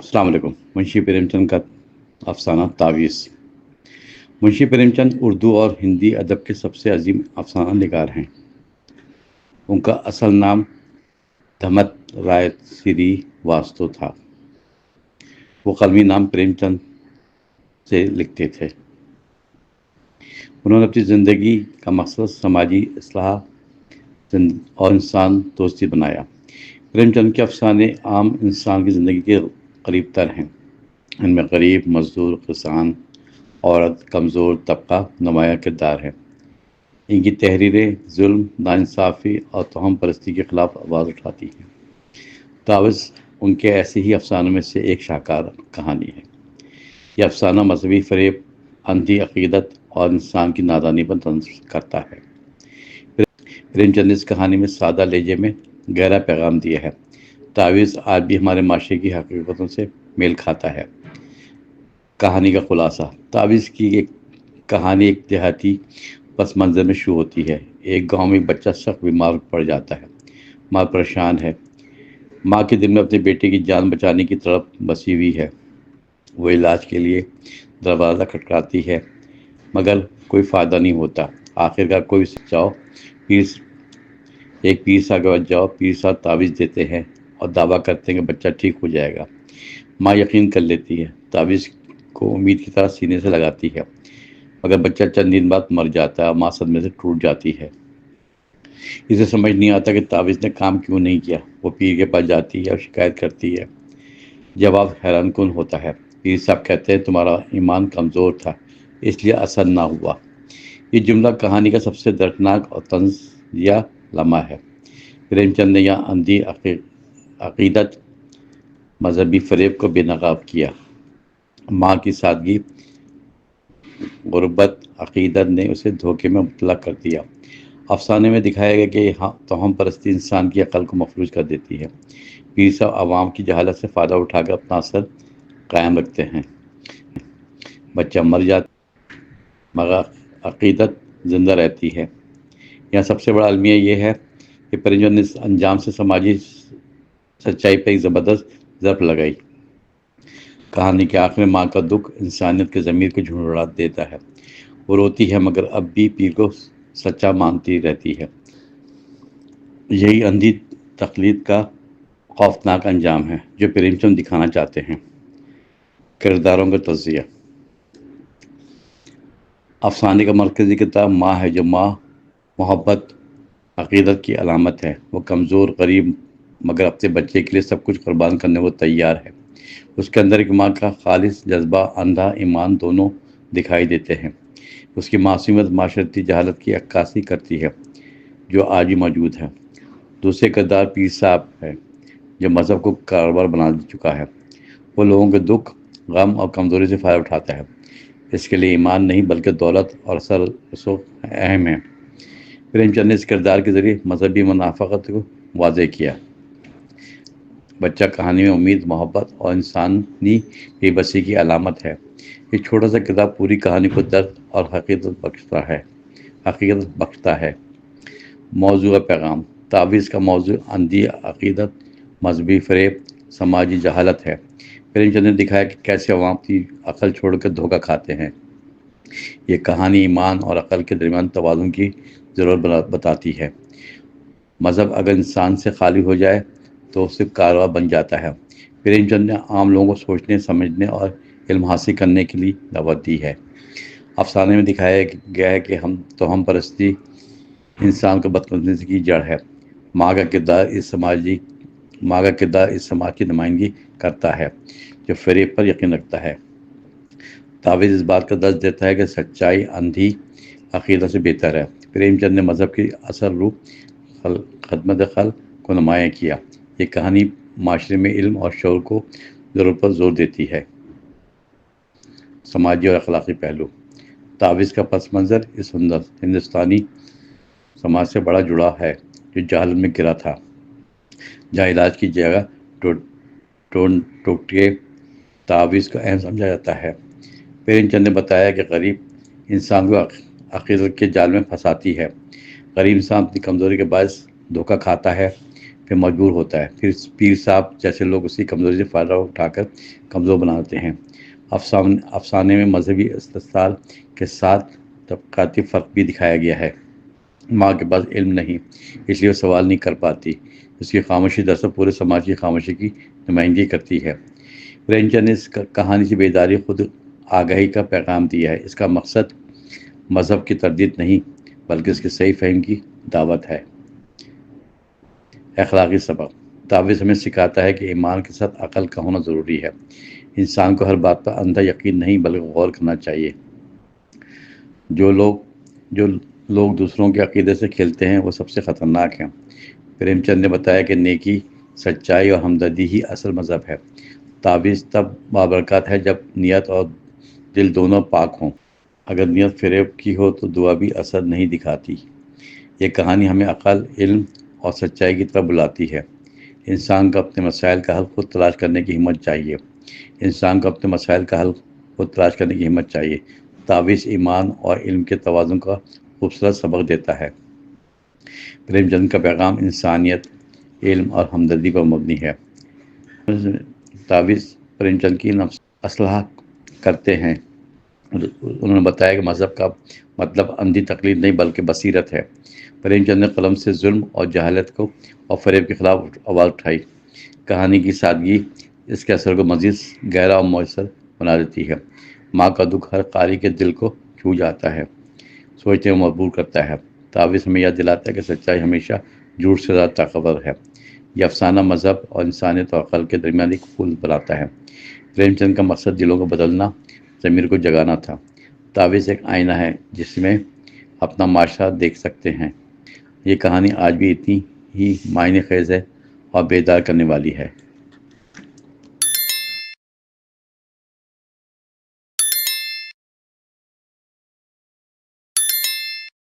السلام علیکم۔ منشی پریم چند کا افسانہ تعویذ۔ منشی پریم چند اردو اور ہندی ادب کے سب سے عظیم افسانہ نگار ہیں۔ ان کا اصل نام دھمت رائے سری واستو تھا۔ وہ قلمی نام پریم چند سے لکھتے تھے۔ انہوں نے اپنی زندگی کا مقصد سماجی اصلاح اور انسان دوستی بنایا۔ پریم چند کے افسانے عام انسان کی زندگی کے قریب تر ہیں۔ ان میں غریب، مزدور، کسان، عورت، کمزور طبقہ نمایاں کردار ہیں۔ ان کی تحریریں ظلم، ناانصافی اور توہم پرستی کے خلاف آواز اٹھاتی ہیں۔ تعویذ ان کے ایسے ہی افسانوں میں سے ایک شاہکار کہانی ہے۔ یہ افسانہ مذہبی فریب، اندھی عقیدت اور انسان کی نادانی پر طنز کرتا ہے۔ پریم چند نے اس کہانی میں سادہ لہجے میں گہرا پیغام دیا ہے۔ تعویذ آج بھی ہمارے معاشرے کی حقیقتوں سے میل کھاتا ہے۔ کہانی کا خلاصہ۔ تعویذ کی ایک کہانی ایک دیہاتی پس منظر میں شروع ہوتی ہے۔ ایک گاؤں میں ایک بچہ سخت بیمار پڑ جاتا ہے۔ ماں پریشان ہے۔ ماں کے دل میں اپنے بیٹے کی جان بچانے کی تڑپ بسی ہوئی ہے۔ وہ علاج کے لیے دروازہ کھٹکھٹاتی ہے، مگر کوئی فائدہ نہیں ہوتا۔ آخرکار کوئی جاؤ ایک پیر صاحب کے پاس جاؤ۔ پیر صاحب تعویذ دیتے ہیں اور دعویٰ کرتے ہیں کہ بچہ ٹھیک ہو جائے گا۔ ماں یقین کر لیتی ہے، تعویذ کو امید کی طرح سینے سے لگاتی ہے، مگر بچہ چند دن بعد مر جاتا ہے اور ماں صدمے سے ٹوٹ جاتی ہے۔ اسے سمجھ نہیں آتا کہ تعویذ نے کام کیوں نہیں کیا۔ وہ پیر کے پاس جاتی ہے اور شکایت کرتی ہے۔ جواب حیران کن ہوتا ہے۔ پیر صاحب کہتے ہیں تمہارا ایمان کمزور تھا، اس لیے اثر نہ ہوا۔ یہ جملہ کہانی کا سب سے دردناک اور طنزیہ لمحہ ہے۔ پریم چند نے یہاں اندھی عقیدت، مذہبی فریب کو بے نقاب کیا۔ ماں کی سادگی، غربت، عقیدت نے اسے دھوکے میں مبتلا کر دیا۔ افسانے میں دکھایا گیا کہ توہم پرستی انسان کی عقل کو مفلوج کر دیتی ہے۔ پیر صاحب عوام کی جہالت سے فائدہ اٹھا کر اپنا اثر قائم رکھتے ہیں۔ بچہ مر جاتا مگر عقیدت زندہ رہتی ہے۔ یہاں سب سے بڑا المیہ یہ ہے کہ پریم چند نے اس انجام سے سماجی سچائی پر ایک زبردست ضرب لگائی۔ کہانی کے آخر میں ماں کا دکھ انسانیت کے ضمیر کو جھنجھوڑا دیتا ہے۔ وہ روتی ہے مگر اب بھی پیر کو سچا مانتی رہتی ہے۔ یہی اندھی تقلید کا خوفناک انجام ہے جو پریم چند دکھانا چاہتے ہیں۔ کرداروں کا تجزیہ۔ افسانے کا مرکزی کردار ماں ہے، جو ماں محبت، عقیدت کی علامت ہے۔ وہ کمزور، غریب، مگر اپنے بچے کے لیے سب کچھ قربان کرنے وہ تیار ہے۔ اس کے اندر ایک ماں کا خالص جذبہ، اندھا ایمان دونوں دکھائی دیتے ہیں۔ اس کی معصومیت معاشرتی جہالت کی عکاسی کرتی ہے جو آج بھی موجود ہے۔ دوسرے کردار پیر صاحب ہے جو مذہب کو کاروبار بنا چکا ہے۔ وہ لوگوں کے دکھ، غم اور کمزوری سے فائدہ اٹھاتا ہے۔ اس کے لیے ایمان نہیں بلکہ دولت اور اثر رسوخ اہم ہے۔ پریم چند نے اس کردار کے ذریعے مذہبی منافقت کو واضح کیا۔ بچہ کہانی میں امید، محبت اور انسانی بے بسی کی علامت ہے۔ یہ چھوٹا سا کردار پوری کہانی کو درد اور حقیقت بخشتا ہے۔ موضوع پیغام۔ تعویذ کا موضوع اندھی عقیدت، مذہبی فریب، سماجی جہالت ہے۔ پریم چند نے دکھایا کہ کیسے عوام کی عقل چھوڑ کر دھوکہ کھاتے ہیں۔ یہ کہانی ایمان اور عقل کے درمیان توازن کی ضرورت بتاتی ہے۔ مذہب اگر انسان سے خالی ہو جائے تو صرف کارروائی بن جاتا ہے۔ پریم چند نے عام لوگوں کو سوچنے، سمجھنے اور علم حاصل کرنے کے لیے دعوت دی ہے۔ افسانے میں دکھایا گیا ہے کہ توہم پرستی انسان کو بدقسمتی کی جڑ ہے۔ ماں کا کردار اس سماج کی نمائندگی کرتا ہے جو فریب پر یقین رکھتا ہے۔ تعویذ اس بات کا درس دیتا ہے کہ سچائی اندھی عقیدت سے بہتر ہے۔ پریم چند نے مذہب کی اصل روح، خدمت خلق کو نمایاں کیا۔ یہ کہانی معاشرے میں علم اور شعور کو ضرورت پر زور دیتی ہے۔ سماجی اور اخلاقی پہلو۔ تعویذ کا پس منظر اس ہندوستانی سماج سے بڑا جڑا ہے جو جہالت میں گرا تھا، جہاں علاج کی جگہ ٹوٹکے تعویذ کو اہم سمجھا جاتا ہے۔ پریم چند نے بتایا کہ غریب انسان کو عقیدت کے جال میں پھنساتی ہے۔ غریب انسان اپنی کمزوری کے باعث دھوکہ کھاتا ہے، پھر مجبور ہوتا ہے، پھر پیر صاحب جیسے لوگ اس کی کمزوری سے فائدہ اٹھا کر کمزور بناتے ہیں۔ افسانے میں مذہبی استحصال کے ساتھ طبقاتی فرق بھی دکھایا گیا ہے۔ ماں کے پاس علم نہیں، اس لیے وہ سوال نہیں کر پاتی، اس کی خاموشی دراصل پورے سماج کی خاموشی کی نمائندگی کرتی ہے۔ پریم چند نے اس کہانی سے بیداری خود آگاہی کا پیغام دیا ہے۔ اس کا مقصد مذہب کی تردید نہیں بلکہ اس کی صحیح فہم کی دعوت ہے۔ اخلاقی سبق: تاویز ہمیں سکھاتا ہے کہ ایمان کے ساتھ عقل کا ہونا ضروری ہے۔ انسان کو ہر بات پر اندھا یقین نہیں بلکہ غور کرنا چاہیے۔ جو لوگ دوسروں کے عقیدے سے کھیلتے ہیں وہ سب سے خطرناک ہیں۔ پریم چند نے بتایا کہ نیکی، سچائی اور ہمدردی ہی اصل مذہب ہے۔ تعویذ تب بابرکات ہے جب نیت اور دل دونوں پاک ہوں۔ اگر نیت فریب کی ہو تو دعا بھی اثر نہیں دکھاتی۔ یہ کہانی ہمیں عقل، علم اور سچائی کی طرف بلاتی ہے۔ انسان کو اپنے مسائل کا حل خود تلاش کرنے کی ہمت چاہیے۔ تعویذ ایمان اور علم کے توازن کا خوبصورت سبق دیتا ہے۔ پریم چند کا پیغام انسانیت، علم اور ہمدردی پر مبنی ہے۔ تعویذ پریم چند کی نفس اصلاح کرتے ہیں۔ انہوں نے بتایا کہ مذہب کا مطلب اندھی تقلید نہیں بلکہ بصیرت ہے۔ پریم چند نے قلم سے ظلم اور جہالت کو اور فریب کے خلاف آواز اٹھائی۔ کہانی کی سادگی اس کے اثر کو مزید گہرا اور مؤثر بنا دیتی ہے۔ ماں کا دکھ ہر قاری کے دل کو چھو جاتا ہے، سوچنے میں مجبور کرتا ہے۔ تعویذ ہمیں یاد دلاتا ہے کہ سچائی ہمیشہ جھوٹ سے زیادہ طاقتور ہے۔ یہ افسانہ مذہب اور انسانیت اور عقل کے درمیان ایک پل بناتا ہے۔ پریم چند کا مقصد دلوں کو بدلنا، ضمیر کو جگانا تھا۔ تعویذ ایک آئینہ ہے جس میں اپنا معاشرہ دیکھ سکتے ہیں۔ یہ کہانی آج بھی اتنی ہی معنی خیز ہے اور بیدار کرنے والی ہے۔